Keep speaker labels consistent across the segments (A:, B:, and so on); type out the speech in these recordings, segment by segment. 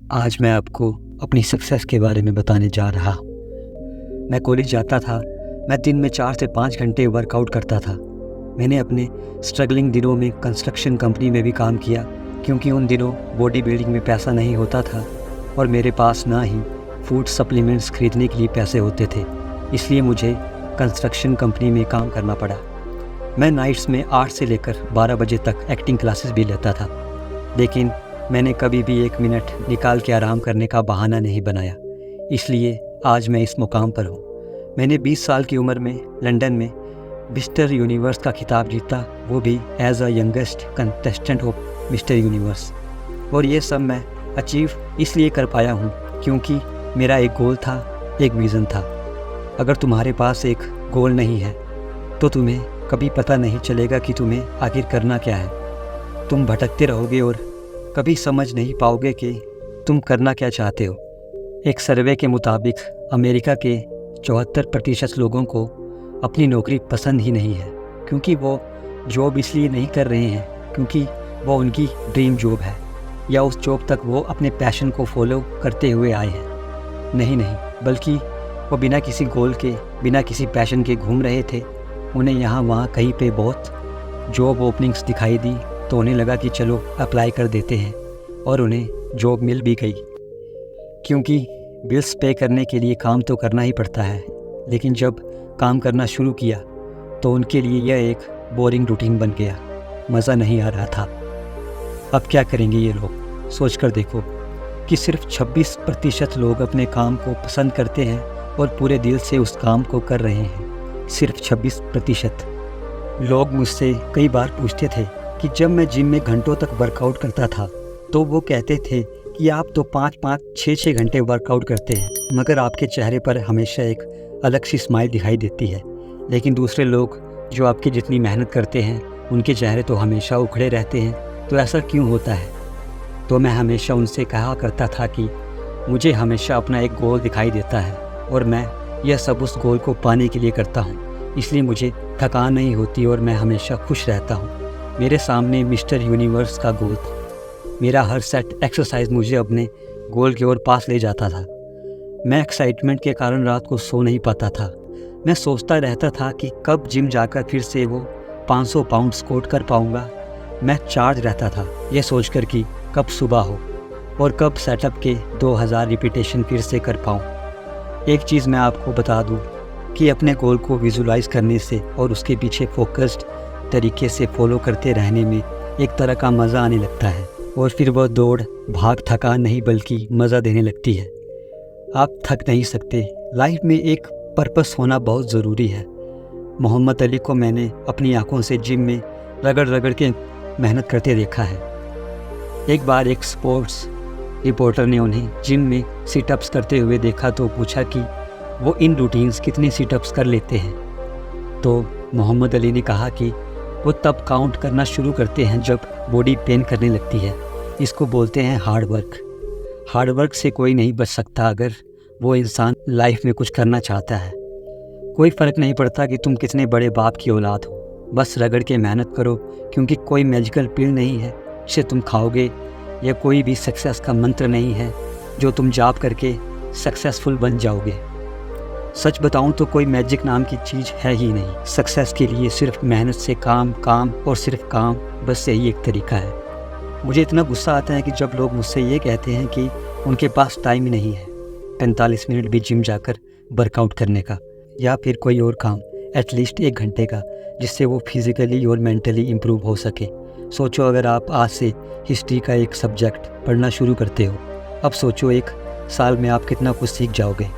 A: आज मैं आपको अपनी सक्सेस के बारे में बताने जा रहा हूँ। मैं कॉलेज जाता था। मैं दिन में 4 से 5 घंटे वर्कआउट करता था। मैंने अपने स्ट्रगलिंग दिनों में कंस्ट्रक्शन कंपनी में भी काम किया, क्योंकि उन दिनों बॉडी बिल्डिंग में पैसा नहीं होता था और मेरे पास ना ही फूड सप्लीमेंट्स खरीदने के लिए पैसे होते थे। इसलिए मुझे कंस्ट्रक्शन कंपनी में काम करना पड़ा। मैं नाइट्स में 8 से लेकर 12 बजे तक एक्टिंग क्लासेस भी लेता था, लेकिन मैंने कभी भी 1 मिनट निकाल के आराम करने का बहाना नहीं बनाया। इसलिए आज मैं इस मुकाम पर हूँ। मैंने 20 साल की उम्र में लंदन में मिस्टर यूनिवर्स का खिताब जीता, वो भी as a youngest contestant of Mister Universe. और ये सब मैं अचीव इसलिए कर पाया हूँ क्योंकि मेरा एक गोल था, एक विज़न था। अगर तुम्हारे पास एक गोल नहीं है तो तुम्हें कभी पता नहीं चलेगा कि तुम्हें आखिर करना क्या है। तुम भटकते रहोगे और कभी समझ नहीं पाओगे कि तुम करना क्या चाहते हो। एक सर्वे के मुताबिक अमेरिका के 74% लोगों को अपनी नौकरी पसंद ही नहीं है, क्योंकि वो जॉब इसलिए नहीं कर रहे हैं क्योंकि वो उनकी ड्रीम जॉब है या उस जॉब तक वो अपने पैशन को फॉलो करते हुए आए हैं। नहीं, बल्कि वो बिना किसी गोल के, बिना किसी पैशन के घूम रहे थे। उन्हें यहाँ वहाँ कहीं पे बहुत जॉब ओपनिंग्स दिखाई दी तो उन्हें लगा कि चलो अप्लाई कर देते हैं, और उन्हें जॉब मिल भी गई। क्योंकि बिल्स पे करने के लिए काम तो करना ही पड़ता है, लेकिन जब काम करना शुरू किया तो उनके लिए यह एक बोरिंग रूटीन बन गया। मज़ा नहीं आ रहा था। अब क्या करेंगे ये लोग? सोच कर देखो कि सिर्फ 26% लोग अपने काम को पसंद करते हैं और पूरे दिल से उस काम को कर रहे हैं। सिर्फ 26%। लोग मुझसे कई बार पूछते थे कि जब मैं जिम में घंटों तक वर्कआउट करता था तो वो कहते थे कि आप तो 5-5, 6-6 घंटे वर्कआउट करते हैं, मगर आपके चेहरे पर हमेशा एक अलग सी स्माइल दिखाई देती है। लेकिन दूसरे लोग जो आपकी जितनी मेहनत करते हैं उनके चेहरे तो हमेशा उखड़े रहते हैं, तो ऐसा क्यों होता है? तो मैं हमेशा उनसे कहा करता था कि मुझे हमेशा अपना एक गोल दिखाई देता है और मैं यह सब उस गोल को पाने के लिए करता हूँ। इसलिए मुझे थकान नहीं होती और मैं हमेशा खुश रहता हूँ। मेरे सामने मिस्टर यूनिवर्स का गोल था। मेरा हर सेट एक्सरसाइज मुझे अपने गोल की ओर पास ले जाता था। मैं एक्साइटमेंट के कारण रात को सो नहीं पाता था। मैं सोचता रहता था कि कब जिम जाकर फिर से वो 500 पाउंड स्क्वाट कर पाऊँगा। मैं चार्ज रहता था ये सोचकर कि कब सुबह हो और कब सेटअप के 2000 रिपीटेशन फिर से कर पाऊँ। एक चीज़ मैं आपको बता दूँ कि अपने गोल को विजुलाइज करने से और उसके पीछे फोकस्ड तरीके से फॉलो करते रहने में एक तरह का मज़ा आने लगता है, और फिर वह दौड़ भाग थकान नहीं बल्कि मज़ा देने लगती है। आप थक नहीं सकते। लाइफ में एक पर्पस होना बहुत ज़रूरी है। मोहम्मद अली को मैंने अपनी आंखों से जिम में रगड़ रगड़ के मेहनत करते देखा है। एक बार एक स्पोर्ट्स रिपोर्टर ने उन्हें जिम में सिटअप्स करते हुए देखा तो पूछा कि वो इन रूटीन्स कितने सिटअप्स कर लेते हैं। तो मोहम्मद अली ने कहा कि वो तब काउंट करना शुरू करते हैं जब बॉडी पेन करने लगती है। इसको बोलते हैं हार्ड वर्क। हार्ड वर्क से कोई नहीं बच सकता अगर वो इंसान लाइफ में कुछ करना चाहता है। कोई फ़र्क नहीं पड़ता कि तुम कितने बड़े बाप की औलाद हो, बस रगड़ के मेहनत करो, क्योंकि कोई मैजिकल पिल नहीं है जिसे तुम खाओगे, या कोई भी सक्सेस का मंत्र नहीं है जो तुम जाप करके सक्सेसफुल बन जाओगे। सच बताऊं तो कोई मैजिक नाम की चीज़ है ही नहीं। सक्सेस के लिए सिर्फ मेहनत से काम और सिर्फ काम, बस यही एक तरीका है। मुझे इतना गुस्सा आता है कि जब लोग मुझसे ये कहते हैं कि उनके पास टाइम ही नहीं है 45 मिनट भी जिम जाकर वर्कआउट करने का, या फिर कोई और काम एटलीस्ट 1 घंटे का, जिससे वो फिज़िकली और मेंटली इम्प्रूव हो सके। सोचो अगर आप आज से हिस्ट्री का एक सब्जेक्ट पढ़ना शुरू करते हो, अब सोचो 1 साल में आप कितना कुछ सीख जाओगे।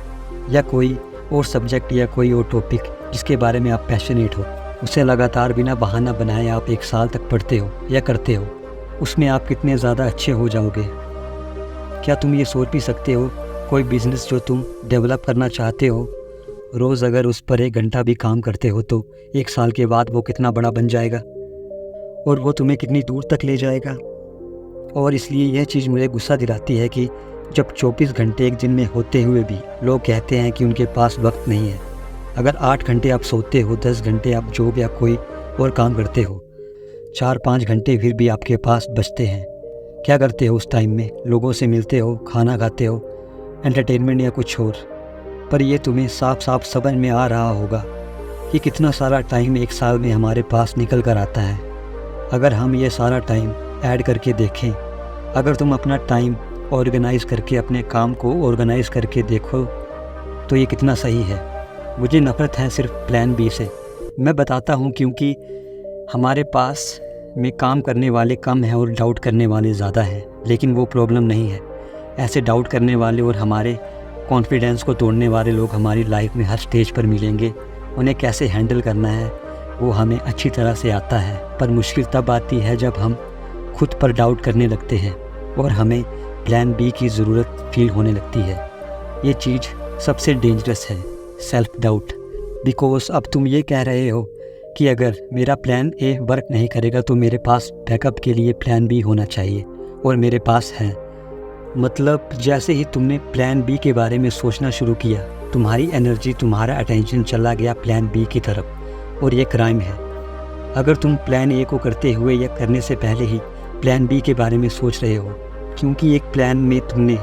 A: या कोई और सब्जेक्ट या कोई और टॉपिक जिसके बारे में आप पैशनेट हो, उसे लगातार बिना बहाना बनाए आप 1 साल तक पढ़ते हो या करते हो, उसमें आप कितने ज़्यादा अच्छे हो जाओगे। क्या तुम ये सोच भी सकते हो कोई बिज़नेस जो तुम डेवलप करना चाहते हो, रोज़ अगर उस पर 1 घंटा भी काम करते हो तो 1 साल के बाद वो कितना बड़ा बन जाएगा और वो तुम्हें कितनी दूर तक ले जाएगा। और इसलिए यह चीज़ मुझे गुस्सा दिलाती है कि जब 24 घंटे एक दिन में होते हुए भी लोग कहते हैं कि उनके पास वक्त नहीं है। अगर 8 घंटे आप सोते हो, 10 घंटे आप जॉब या कोई और काम करते हो, 4-5 घंटे फिर भी आपके पास बचते हैं, क्या करते हो उस टाइम में? लोगों से मिलते हो, खाना खाते हो, एंटरटेनमेंट या कुछ और। पर ये तुम्हें साफ साफ समझ में आ रहा होगा कि कितना सारा टाइम एक साल में हमारे पास निकल कर आता है। अगर हम ये सारा टाइम ऐड करके देखें, अगर तुम अपना टाइम ऑर्गेनाइज़ करके अपने काम को ऑर्गेनाइज़ करके देखो तो ये कितना सही है। मुझे नफ़रत है सिर्फ प्लान बी से। मैं बताता हूँ क्योंकि हमारे पास में काम करने वाले कम हैं और डाउट करने वाले ज़्यादा हैं, लेकिन वो प्रॉब्लम नहीं है। ऐसे डाउट करने वाले और हमारे कॉन्फिडेंस को तोड़ने वाले लोग हमारी लाइफ में हर स्टेज पर मिलेंगे। उन्हें कैसे हैंडल करना है वो हमें अच्छी तरह से आता है, पर मुश्किल तब आती है जब हम खुद पर डाउट करने लगते हैं और हमें प्लान बी की ज़रूरत फील होने लगती है। ये चीज़ सबसे डेंजरस है, सेल्फ डाउट। बिकॉज़ अब तुम ये कह रहे हो कि अगर मेरा प्लान ए वर्क नहीं करेगा तो मेरे पास बैकअप के लिए प्लान बी होना चाहिए, और मेरे पास है। मतलब जैसे ही तुमने प्लान बी के बारे में सोचना शुरू किया, तुम्हारी एनर्जी, तुम्हारा अटेंशन चला गया प्लान बी की तरफ, और ये क्राइम है। अगर तुम प्लान ए को करते हुए या करने से पहले ही प्लान बी के बारे में सोच रहे हो, क्योंकि एक प्लान में तुमने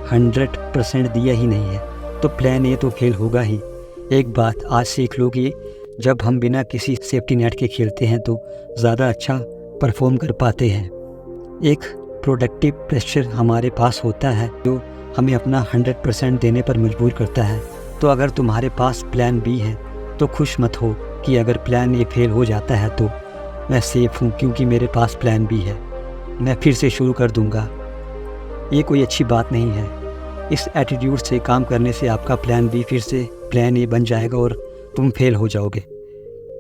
A: 100% दिया ही नहीं है, तो प्लान ए तो फेल होगा ही। एक बात आज सीख लो कि जब हम बिना किसी सेफ्टी नेट के खेलते हैं तो ज़्यादा अच्छा परफॉर्म कर पाते हैं। एक प्रोडक्टिव प्रेशर हमारे पास होता है जो हमें अपना 100% देने पर मजबूर करता है। तो अगर तुम्हारे पास प्लान बी है तो खुश मत हो कि अगर प्लान ए फेल हो जाता है तो मैं सेफ़ हूँ, क्योंकि मेरे पास प्लान बी है, मैं फिर से शुरू कर दूँगा। ये कोई अच्छी बात नहीं है। इस एटीट्यूड से काम करने से आपका प्लान बी फिर से प्लान ए बन जाएगा और तुम फेल हो जाओगे।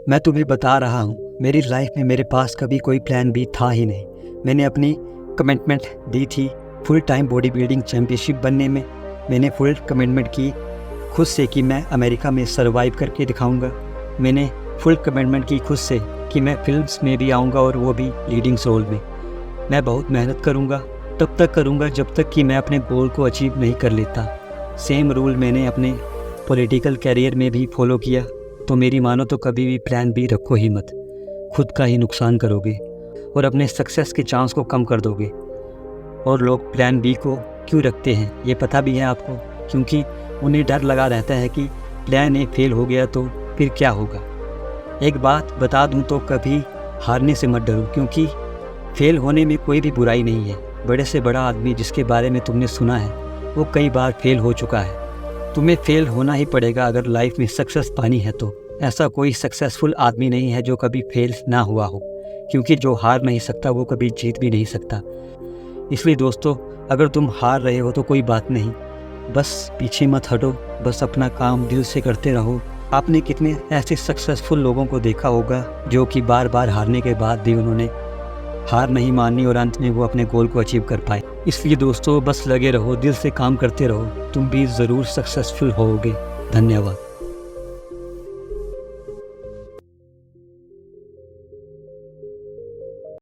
A: मैं तुम्हें बता रहा हूँ, मेरी लाइफ में मेरे पास कभी कोई प्लान बी था ही नहीं। मैंने अपनी कमिटमेंट दी थी full time body building championship बनने में। मैंने फुल कमिटमेंट की खुद से कि मैं अमेरिका में सर्वाइव करके दिखाऊंगा। मैंने फुल कमिटमेंट की खुद से कि मैं फिल्म्स में भी आऊँगा और वो भी लीडिंग रोल में। मैं बहुत मेहनत करूँगा, तब तक करूँगा जब तक कि मैं अपने गोल को अचीव नहीं कर लेता। सेम रूल मैंने अपने पॉलिटिकल कैरियर में भी फॉलो किया। तो मेरी मानो तो कभी भी प्लान बी रखो ही मत, खुद का ही नुकसान करोगे और अपने सक्सेस के चांस को कम कर दोगे। और लोग प्लान बी को क्यों रखते हैं ये पता भी है आपको, क्योंकि उन्हें डर लगा रहता है कि प्लान ए फेल हो गया तो फिर क्या होगा। एक बात बता दूं तो कभी हारने से मत डरो, क्योंकि फेल होने में कोई भी बुराई नहीं है। बड़े से बड़ा आदमी जिसके बारे में तुमने सुना है वो कई बार फेल हो चुका है। तुम्हें फेल होना ही पड़ेगा अगर लाइफ में सक्सेस पानी है तो। ऐसा कोई सक्सेसफुल आदमी नहीं है जो कभी फेल ना हुआ हो, क्योंकि जो हार नहीं सकता वो कभी जीत भी नहीं सकता। इसलिए दोस्तों, अगर तुम हार रहे हो तो कोई बात नहीं, बस पीछे मत हटो, बस अपना काम दिल से करते रहो। आपने कितने ऐसे सक्सेसफुल लोगों को देखा होगा जो कि बार बार हारने के बाद भी उन्होंने हार नहीं मानी और अंत में वो अपने गोल को अचीव कर पाए। इसलिए दोस्तों, बस लगे रहो, दिल से काम करते रहो, तुम भी ज़रूर सक्सेसफुल होगे। धन्यवाद।